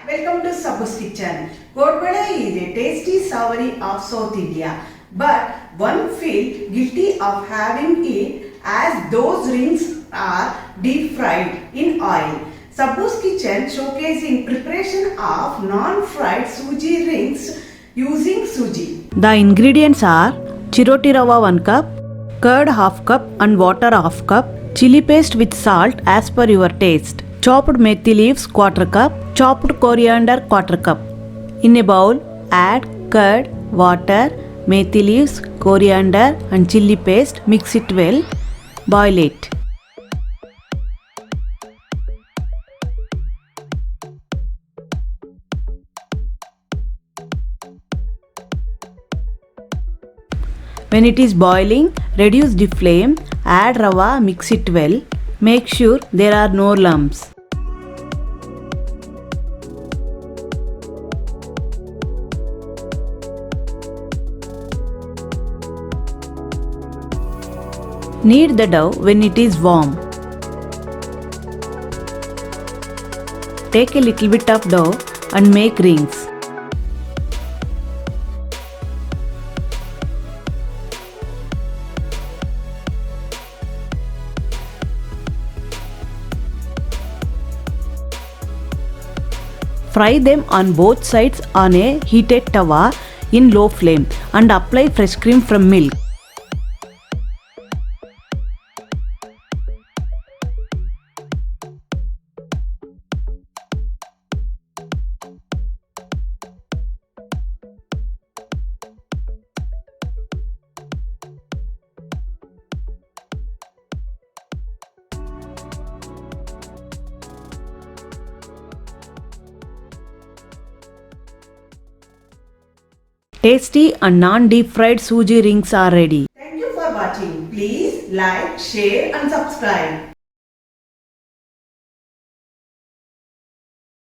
welcome to Sabbu's kitchen. Kodbada is a tasty savoury of South India, but one feels guilty of having it as those rings are deep fried in oil. Sabbu's kitchen showcasing preparation of non-fried Suji rings using Suji. The ingredients are chiroti rava 1 cup, curd half cup and water half cup, chili paste with salt as per your taste, chopped methi leaves 1/4 cup, chopped coriander 1/4 cup. In a bowl, add curd, water, methi leaves, coriander and chili paste. Mix it well. Boil it. When it is boiling, reduce the flame, add rava, mix it well. Make sure there are no lumps. Knead the dough when it is warm. Take a little bit of dough and make rings. Fry them on both sides on a heated tawa in low flame and apply fresh cream from milk. Tasty and non-deep fried Suji rings are ready. Thank you for watching. Please like, share and subscribe.